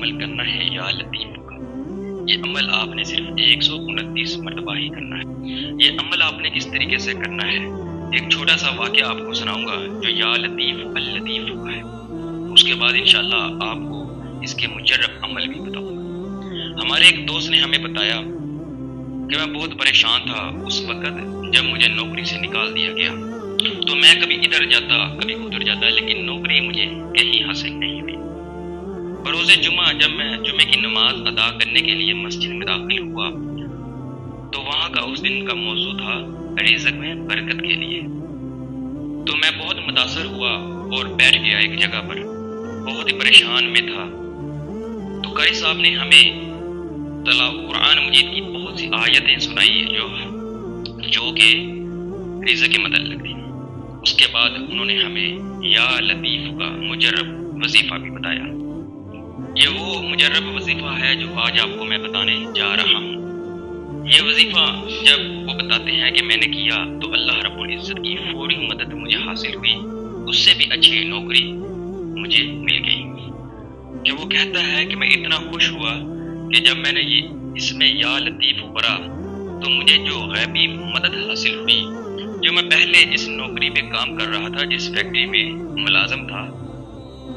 عمل کرنا ہے یا لطیف کا۔ یہ عمل آپ نے صرف 129 مرتبہ ہی کرنا ہے۔ یہ عمل آپ نے کس طریقے سے کرنا ہے، ایک چھوٹا سا واقعہ آپ کو سناؤں گا جو یا لطیف اللطیف کا ہے، اس کے بعد انشاءاللہ آپ کو اس کے مجرب عمل بھی بتاؤں گا۔ ہمارے ایک دوست نے ہمیں بتایا کہ میں بہت پریشان تھا اس وقت جب مجھے نوکری سے نکال دیا گیا، تو میں کبھی ادھر جاتا کبھی ادھر جاتا، لیکن نوکری مجھے کہیں حاصل نہیں ہوئی۔ بروز جمعہ جب میں جمعے کی نماز ادا کرنے کے لیے مسجد میں داخل ہوا تو وہاں کا اس دن کا موضوع تھا رزق میں برکت کے لیے۔ تو میں بہت متاثر ہوا اور بیٹھ گیا ایک جگہ پر، بہت ہی پریشان میں تھا۔ تو قاری صاحب نے ہمیں قرآن مجید کی بہت سی آیتیں سنائی جو کہ رزق کے متعلق تھی۔ اس کے بعد انہوں نے ہمیں یا لطیف کا مجرب وظیفہ بھی بتایا۔ یہ وہ مجرب وظیفہ ہے جو آج آپ کو میں بتانے جا رہا ہوں۔ یہ وظیفہ جب وہ بتاتے ہیں کہ میں نے کیا تو اللہ رب العزت کی فوری مدد مجھے حاصل ہوئی، اس سے بھی اچھی نوکری مجھے مل گئی۔ کہ وہ کہتا ہے کہ میں اتنا خوش ہوا کہ جب میں نے اس میں یا لطیف پڑھا تو مجھے جو غیبی مدد حاصل ہوئی، جو میں پہلے جس نوکری پہ کام کر رہا تھا، جس فیکٹری میں ملازم تھا،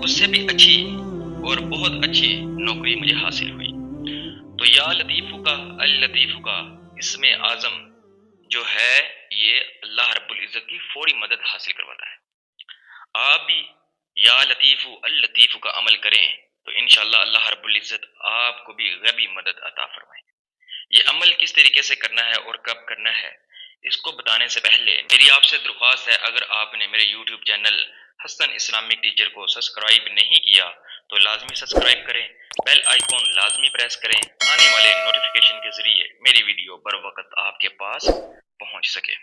اس سے بھی اچھی اور بہت اچھی نوکری مجھے حاصل ہوئی۔ تو یا لطیف کا اللطیف کا اسم اعظم جو ہے یہ اللہ رب العزت کی فوری مدد حاصل کرواتا ہے۔ آپ بھی یا لطیف اللطیف کا عمل کریں تو انشاءاللہ اللہ رب العزت آپ کو بھی غیبی مدد عطا فرمائے۔ یہ عمل کس طریقے سے کرنا ہے اور کب کرنا ہے، اس کو بتانے سے پہلے میری آپ سے درخواست ہے، اگر آپ نے میرے یوٹیوب چینل حسن اسلامک ٹیچر کو سبسکرائب نہیں کیا تو لازمی سبسکرائب کریں، بیل آئیکن لازمی پریس کریں، آنے والے نوٹیفیکیشن کے ذریعے میری ویڈیو بر وقت آپ کے پاس پہنچ سکے۔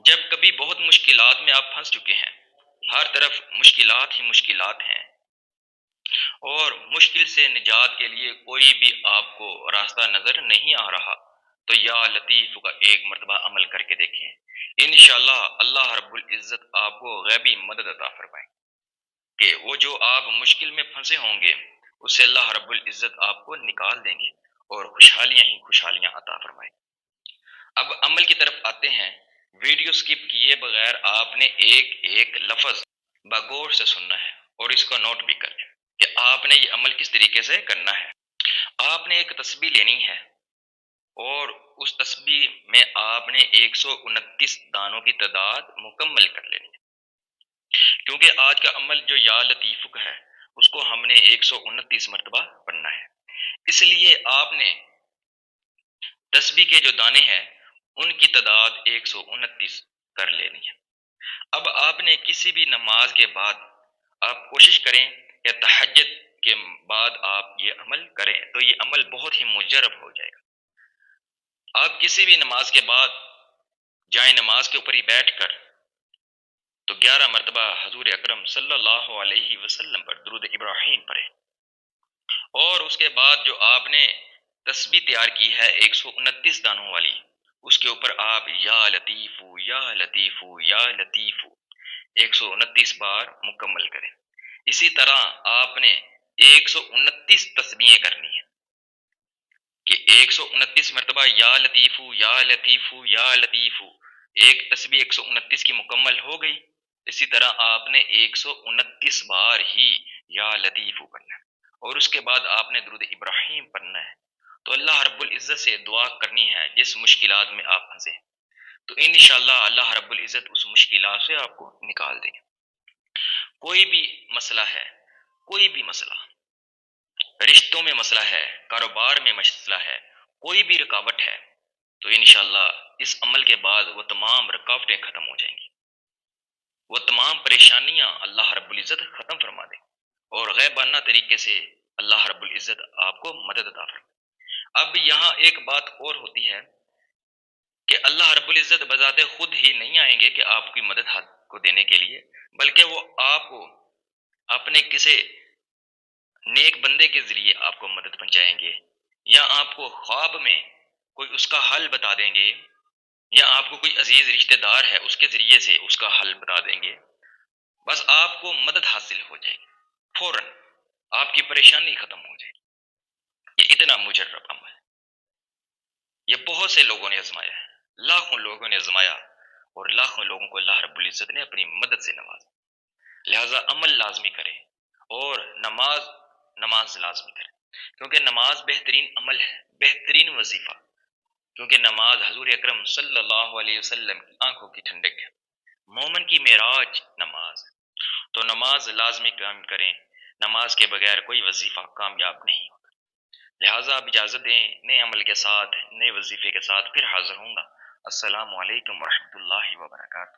جب کبھی بہت مشکلات میں آپ پھنس چکے ہیں، ہر طرف مشکلات ہی مشکلات ہیں اور مشکل سے نجات کے لیے کوئی بھی آپ کو راستہ نظر نہیں آ رہا، تو یا لطیف کا ایک مرتبہ عمل کر کے دیکھیں، انشاءاللہ اللہ رب العزت آپ کو غیبی مدد عطا فرمائے کہ وہ جو آپ مشکل میں پھنسے ہوں گے اس سے اللہ رب العزت آپ کو نکال دیں گے اور خوشحالیاں ہی خوشحالیاں عطا فرمائے۔ اب عمل کی طرف آتے ہیں۔ ویڈیو سکپ کیے بغیر آپ نے ایک ایک لفظ بغور سے سننا ہے اور اس کو نوٹ بھی کر لیں کہ آپ نے یہ عمل کس طریقے سے کرنا ہے۔ آپ نے ایک تسبیح لینی ہے اور اس تسبیح میں آپ نے 129 دانوں کی تعداد مکمل کر لینی ہے، کیونکہ آج کا عمل جو یا لطیف کا ہے اس کو ہم نے 129 مرتبہ پڑھنا ہے، اس لیے آپ نے تسبیح کے جو دانے ہیں ان کی تعداد 129 کر لینی ہے۔ اب آپ نے کسی بھی نماز کے بعد آپ کوشش کریں کہ تہجد کے بعد آپ یہ عمل کریں تو یہ عمل بہت ہی مجرب ہو جائے گا۔ آپ کسی بھی نماز کے بعد جائیں نماز کے اوپر ہی بیٹھ کر تو 11 مرتبہ حضور اکرم صلی اللہ علیہ وسلم پر درود ابراہیم پڑھیں، اور اس کے بعد جو آپ نے تسبیح تیار کی ہے 129 دانوں والی، اس کے اوپر آپ یا لطیف یا لطیف یا لطیف 129 بار مکمل کریں۔ اسی طرح آپ نے 129 تسبیحیں کرنی ہیں کہ 129 مرتبہ یا لطیف یا لطیف یا لطیف، ایک تسبیح 129 کی مکمل ہو گئی، اسی طرح آپ نے 129 بار ہی یا لطیف پڑھنا ہے اور اس کے بعد آپ نے درود ابراہیم پڑھنا ہے۔ تو اللہ رب العزت سے دعا کرنی ہے جس مشکلات میں آپ پھنسے تو انشاءاللہ اللہ رب العزت اس مشکلات سے آپ کو نکال دیں۔ کوئی بھی مسئلہ ہے، کوئی بھی مسئلہ، رشتوں میں مسئلہ ہے، کاروبار میں مسئلہ ہے، کوئی بھی رکاوٹ ہے تو انشاءاللہ اس عمل کے بعد وہ تمام رکاوٹیں ختم ہو جائیں گی، وہ تمام پریشانیاں اللہ رب العزت ختم فرما دیں اور غیبانہ طریقے سے اللہ رب العزت آپ کو مدد عطا فرمائے۔ اب یہاں ایک بات اور ہوتی ہے کہ اللہ رب العزت بذات خود ہی نہیں آئیں گے کہ آپ کی مدد کو دینے کے لیے، بلکہ وہ آپ کو اپنے کسی نیک بندے کے ذریعے آپ کو مدد پہنچائیں گے، یا آپ کو خواب میں کوئی اس کا حل بتا دیں گے، یا آپ کو کوئی عزیز رشتہ دار ہے اس کے ذریعے سے اس کا حل بتا دیں گے، بس آپ کو مدد حاصل ہو جائے گی فوراً۔ آپ کی پریشانی ختم ہو جائے گی۔ یہ اتنا مجرب عمل ہے، یہ بہت سے لوگوں نے آزمایا ہے، لاکھوں لوگوں نے آزمایا، اور لاکھوں لوگوں کو اللہ رب العزت نے اپنی مدد سے نوازا۔ لہذا عمل لازمی کرے، اور نماز لازمی کرے، کیونکہ نماز بہترین عمل ہے، بہترین وظیفہ، کیونکہ نماز حضور اکرم صلی اللہ علیہ وسلم کی آنکھوں کی ٹھنڈک ہے، مومن کی معراج نماز ہے۔ تو نماز لازمی قائم کریں، نماز کے بغیر کوئی وظیفہ کامیاب نہیں ہوتا۔ لہٰذا آپ اجازت دیں، نئے عمل کے ساتھ، نئے وظیفے کے ساتھ پھر حاضر ہوں گا۔ السلام علیکم ورحمۃ اللہ وبرکاتہ۔